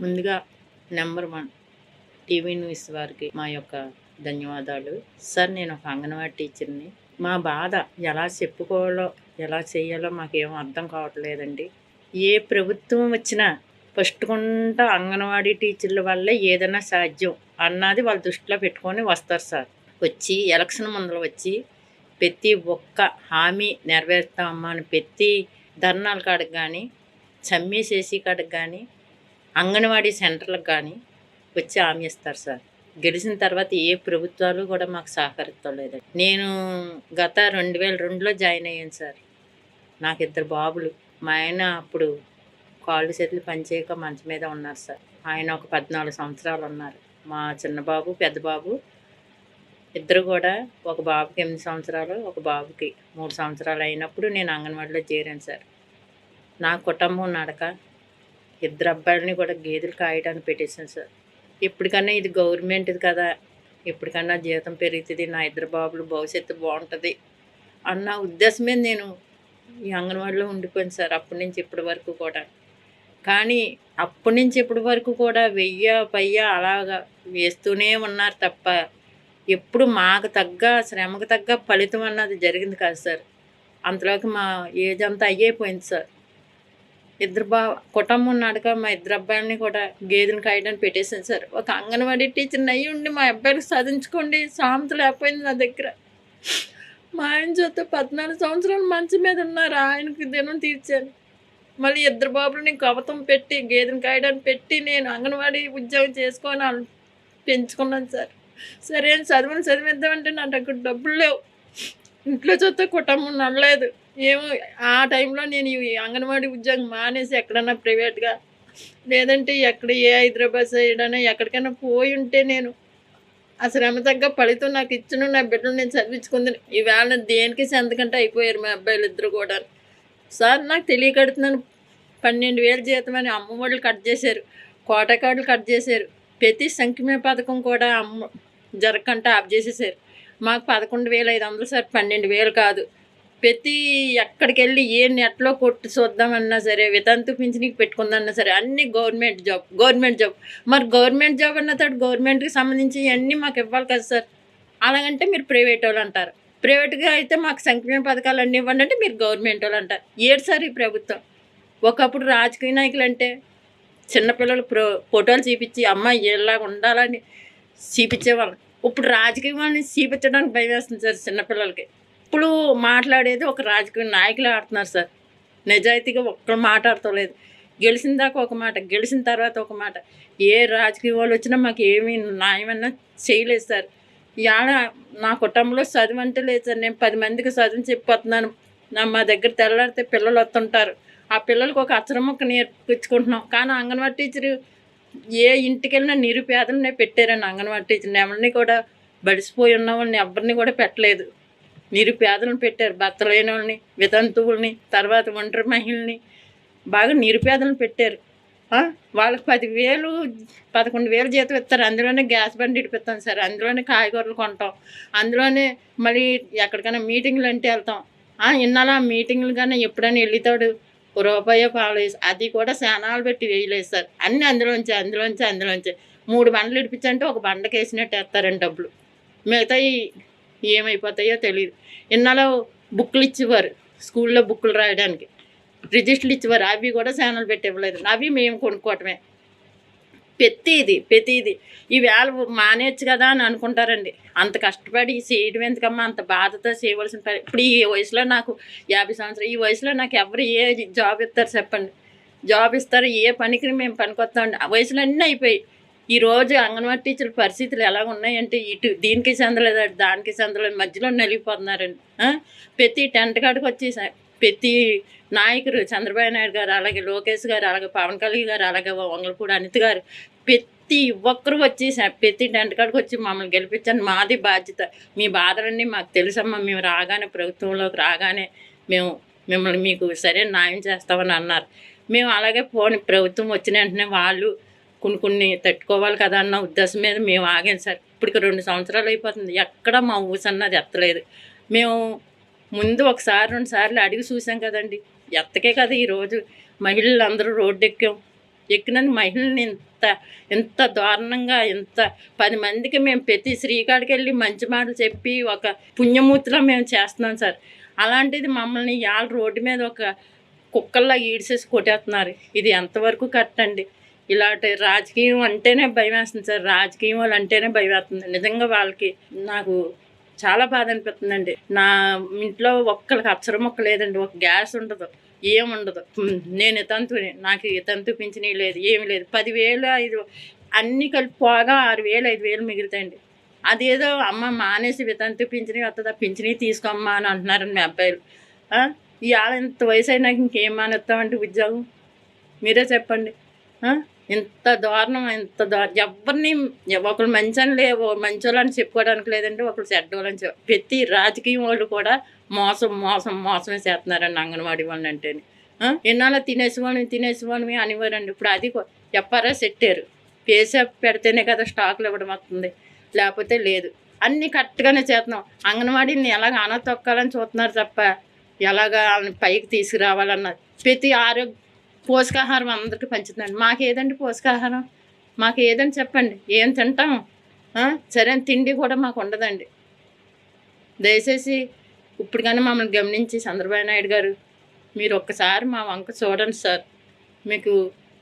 ముందుగా number 1 TV news వారికి మా యొక్క ధన్యవాదాలు. సార్ నేను ఒక అంగన్వాడీ టీచర్‌ని. మా బాధ ఎలా చెప్పుకోవాలో, ఎలా చేయాలో మాకేం అర్థం కావట్లేదండి. ఏ ప్రభుత్వం వచ్చినా ఫస్ట్ అంగన్వాడీ టీచర్ల వల్లే ఏదైనా సాధ్యం అన్నది వాళ్ళ దృష్టిలో పెట్టుకొని వస్తారు సార్. వచ్చి ఎలక్షన్ ముందర వచ్చి ప్రతి ఒక్క హామీ నెరవేరుస్తామమ్మా అని ప్రతి ధర్నాల కాడికి కానీ, సమ్మె కాడికి కానీ, అంగన్వాడీ సెంటర్లకు కానీ వచ్చి హామీ ఇస్తారు సార్. గెలిచిన తర్వాత ఏ ప్రభుత్వాలు కూడా మాకు సహకరించలేదండి. నేను గత 2002లో జాయిన్ అయ్యాను సార్. నాకు 2 బాబులు. మా ఆయన అప్పుడు కాళ్ళు చేతులు పనిచేయక మంచం మీద ఉన్నారు సార్. ఆయన ఒక 14 సంవత్సరాలు ఉన్నారు. మా చిన్న బాబు, పెద్ద బాబు ఇద్దరు కూడా, ఒక బాబుకి 8 సంవత్సరాలు, ఒక బాబుకి 3 సంవత్సరాలు అయినప్పుడు నేను అంగన్వాడీలో చేరాను సార్. నా కుటుంబం నడక 2 అబ్బాయిలని కూడా గేదెలు కాయడానికి పెట్టేశాను సార్. ఇప్పటికన్నా ఇది గవర్నమెంట్ది కదా, ఇప్పటికన్నా జీతం పెరుగుతుంది, నా 2 బాబులు భవిష్యత్తు బాగుంటుంది అన్న ఉద్దేశమే నేను ఈ అంగన్వాడీలో ఉండిపోయాను సార్. అప్పటి నుంచి ఇప్పటి వరకు కూడా. కానీ అప్పటి నుంచి ఇప్పటి వరకు కూడా 1000 అలాగా వేస్తూనే ఉన్నారు తప్ప ఎప్పుడు మాకు తగ్గ శ్రమకు తగ్గ ఫలితం అన్నది జరిగింది కాదు సార్. అంతలోకి మా ఏజ్ అంతా అయిపోయింది సార్. కుటుంబం ఉన్నాడుగా మా 2 అబ్బాయిలని కూడా గేదెని కాయడానికి పెట్టేసాను సార్. ఒక అంగన్వాడీ టీచర్ని అయ్యి ఉండి మా అబ్బాయిలకు చదివించుకోండి సామెత లేకపోయింది నా దగ్గర. మా ఆయన చూస్తే 14 సంవత్సరాలు మంచం మీద ఉన్నారు, ఆయనకి దినం తీర్చాను. మళ్ళీ 2 బాబులని కవతం పెట్టి గేదెని కాయడానికి పెట్టి నేను అంగన్వాడీ ఉద్యోగం చేసుకొని పెంచుకున్నాను సార్. సరే అని చదివిద్దామంటే నా దగ్గర డబ్బులు లేవు. ఇంట్లో చూస్తే కుటుంబం నడలేదు. ఏమో ఆ టైంలో నేను ఈ అంగన్వాడీ ఉద్యోగం మానేసి ఎక్కడన్నా ప్రైవేట్గా లేదంటే ఏ హైదరాబాద్ సైడ్ అయినా ఎక్కడికైనా పోయి ఉంటే నేను ఆ శ్రమ తగ్గ ఫలితం నాకు ఇచ్చిన నా బిడ్డలు నేను చదివించుకుంది. ఈవేళ దేనికి సంతకంటే అయిపోయారు మా అబ్బాయిలు 2 కూడా. సార్ నాకు తెలియకడుతున్నాను. 12,000 జీతం అని అమ్మ వాళ్ళు కట్ చేశారు, కోటా కార్డులు కట్ చేశారు, ప్రతి సంక్షేమ పథకం కూడా జరగకుండా ఆఫ్ చేసేసారు. మాకు 11,500 సార్, 12,000 కాదు. ప్రతి ఎక్కడికి వెళ్ళి ఏ నెట్లో కొట్టి చూద్దామన్నా సరే, వితంతు పింఛనికి పెట్టుకుందన్నా సరే అన్నీ గవర్నమెంట్ జాబ్. మరి గవర్నమెంట్ జాబ్ అన్న తోటి గవర్నమెంట్కి సంబంధించి ఇవన్నీ మాకు ఇవ్వాలి కదా సార్. అలాగంటే మీరు ప్రైవేట్ వాళ్ళు అంటారు, ప్రైవేట్గా అయితే మాకు సంక్షేమ పథకాలు అన్నీ ఇవ్వండి అంటే మీరు గవర్నమెంట్ వాళ్ళు అంటారు. ఏడు సార్ ఈ ప్రభుత్వం. ఒకప్పుడు రాజకీయ నాయకులు అంటే చిన్నపిల్లలు ఫోటోలు చూపించి అమ్మాయి ఇలాగ ఉండాలని చూపించేవాళ్ళు. ఇప్పుడు రాజకీయ వాళ్ళని చూపించడానికి భయం వేస్తుంది సార్ చిన్నపిల్లలకి. ఇప్పుడు మాట్లాడేది ఒక రాజకీయ నాయకులు ఆడుతున్నారు సార్. నిజాయితీగా ఒక్కరు మాట్లాడతలేదు. గెలిచిన దాకా ఒక మాట, గెలిచిన తర్వాత ఒక మాట. ఏ రాజకీయ వాళ్ళు వచ్చినా మాకు ఏమీ న్యాయమన్నా చేయలేదు సార్. ఇవాళ నా కుటుంబంలో చదువు అంటే లేదు సార్. నేను 10 మందికి చదువు చెప్పిపోతున్నాను. మా దగ్గర తెల్లారితే పిల్లలు వస్తుంటారు. ఆ పిల్లలకు ఒక అక్షరం ముక్క నేర్పించుకుంటున్నాం. కానీ అంగన్వాడీ టీచరు ఏ ఇంటికి వెళ్ళినా నిరుపేదలనే పెట్టారండి. అంగన్వాడీ టీచర్ని ఎవరిని కూడా బడిసిపోయి ఉన్న వాళ్ళని ఎవరిని కూడా పెట్టలేదు. నిరుపేదలను పెట్టారు. భర్త లేని వాళ్ళని, వితంతువుల్ని, తర్వాత ఒంటరి మహిళని బాగా నిరుపేదలను పెట్టారు. వాళ్ళకి 10,000 11,000 జీతం ఇస్తారు. అందులోనే గ్యాస్ బండి ఇడిపిస్తాం సార్, అందులోనే కాయగూరలు కొంటాం, అందులోనే మళ్ళీ ఎక్కడికైనా మీటింగ్లు అంటే వెళ్తాం. ఇన్నాళ్ళ మీటింగ్లు కానీ ఎప్పుడైనా వెళ్తాడు రూపాయో పాలేసి, అది కూడా శానాలు పెట్టి వేయలేదు సార్. అన్నీ అందులోంచి 3 బండ్లు ఇడిపించంటే ఒక బండకి వేసినట్టు వేస్తారండి డబ్బులు. మిగతాయి ఏమైపోతాయో తెలియదు. ఇన్నాళ్ళు బుక్కులు ఇచ్చేవారు, స్కూల్లో బుక్కులు రాయడానికి రిజిస్టర్లు ఇచ్చేవారు, అవి కూడా శానాలు పెట్టి ఇవ్వలేదు. అవి మేము కొనుక్కోవటమే. ప్రతిది ఈవేళ మానేయచ్చు కదా అని అనుకుంటారండి. అంత కష్టపడి చేయడం ఎందుకమ్మా, అంత బాధతో చేయవలసిన పని. ఇప్పుడు ఈ వయసులో నాకు 50 సంవత్సరాలు, ఈ వయసులో నాకు ఎవరు ఏ జాబ్ ఇస్తారు చెప్పండి? జాబ్ ఇస్తారు, ఏ పనికి మేము పనికొస్తామండి? ఆ వయసులో అన్నీ అయిపోయి ఈరోజు అంగన్వాడీ టీచర్ల పరిస్థితులు ఎలా ఉన్నాయంటే ఇటు దీనికి చెందలేదు, అటు దానికి చెందలేదు, మధ్యలో నలిగిపోతున్నారండి. ప్రతి టెంట్ కాడికి వచ్చి ప్రతి నాయకులు, చంద్రబాబు నాయుడు గారు, అలాగే లోకేష్ గారు, అలాగే పవన్ కళ్యాణ్ గారు, అలాగే వంగలపూడి అనిత గారు, ప్రతి ఒక్కరు వచ్చి ప్రతి టెంట్ కాడికి వచ్చి మమ్మల్ని గెలిపించండి, మాది బాధ్యత, మీ బాధలన్నీ మాకు తెలుసమ్మా, మేము రాగానే ప్రభుత్వంలోకి రాగానే మేము మిమ్మల్ని మీకు సరైన న్యాయం చేస్తామని అన్నారు. మేము అలాగే ప్రభుత్వం వచ్చిన వెంటనే వాళ్ళు కొన్ని తట్టుకోవాలి కదా అన్న ఉద్దేశం మీద మేము ఆగాం సార్. ఇప్పటికి 2 సంవత్సరాలు అయిపోతుంది, ఎక్కడ మా ఊసన్నది ఎత్తలేదు. మేము ముందు 1 సారి 2 సార్లు అడిగి చూసాం కదండి, ఎత్తకే కదా ఈరోజు మహిళలు అందరూ రోడ్డు ఎక్కినందుకు మహిళల్ని ఇంత ఎంత దారుణంగా ఎంత 10 మందికి మేము ప్రతి శ్రీకాడికి వెళ్ళి మంచి మాటలు చెప్పి ఒక పుణ్యమూర్తిలో మేము చేస్తున్నాం సార్. అలాంటిది మమ్మల్ని ఇవాళ రోడ్డు మీద ఒక కుక్కల్లా ఈడ్చేసి కొట్టేస్తున్నారు. ఇది ఎంతవరకు కరెక్ట్ అండి? ఇలాంటి రాజకీయం అంటేనే భయం వేస్తుంది సార్. రాజకీయం వాళ్ళు అంటేనే భయం వేస్తుంది. నిజంగా వాళ్ళకి నాకు చాలా బాధ అనిపిస్తుందండి. నా ఇంట్లో ఒక్కరికి అక్షరం మొక్క లేదండి. ఒక గ్యాస్ ఉండదు, ఏముండదు. నేను ఇతంతుని, నాకు ఇతంతు పింఛనీ లేదు, ఏమి లేదు. 10,000 5 అన్నీ కలిపి పోగా 6,000 5,000 మిగులుతాయండి. అదేదో అమ్మ మానేసి వితంతు పింఛనీ వస్తుందా, పింఛనీ తీసుకోమ్మా అని అంటున్నారండి మీ అబ్బాయిలు. ఇవాళ ఇంత వయసు అయినాక ఇంకేం మానేస్తామంటే ఉద్యోగం? మీరే చెప్పండి. ఇంత దారుణం, ఇంత ఎవరిని ఒకరు మంచి అని మంచోళ్ళని చెప్పుకోవడానికి లేదండి, ఒకరు చెడ్డోళ్ళని ప్రతి రాజకీయం వాళ్ళు కూడా మోసమే చేస్తున్నారండి అంగన్వాడీ వాళ్ళని అంటేనే. ఎన్నాళ్ళ తినేసేవాళ్ళమి అనేవారండి. ఇప్పుడు అది ఎఫ్ఆర్ఎస్ పెట్టారు. పేసప్ పెడితేనే కదా స్టాకులు ఇవ్వడం వస్తుంది, లేకపోతే లేదు. అన్నీ కరెక్ట్గానే చేస్తున్నాం. అంగన్వాడీని ఎలాగ తొక్కాలని చూస్తున్నారు తప్ప ఎలాగా పైకి తీసుకురావాలన్నది. ప్రతి పోషకాహారం అందరికీ పంచుతుందండి. మాకేదండి పోషకాహారం? మాకు ఏదని చెప్పండి, ఏం తింటాం? సరైన తిండి కూడా మాకు ఉండదండి. దయచేసి ఇప్పుడు కానీ మమ్మల్ని గమనించి చంద్రబాబు నాయుడు గారు మీరు ఒక్కసారి మా వంక చూడండి సార్. మీకు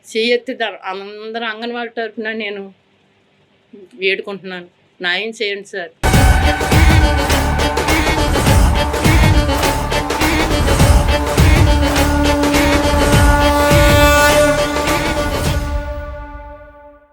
చేయెత్తి అందరూ అంగన్వాడీ తరఫున నేను వేడుకుంటున్నాను, న్యాయం చేయండి సార్.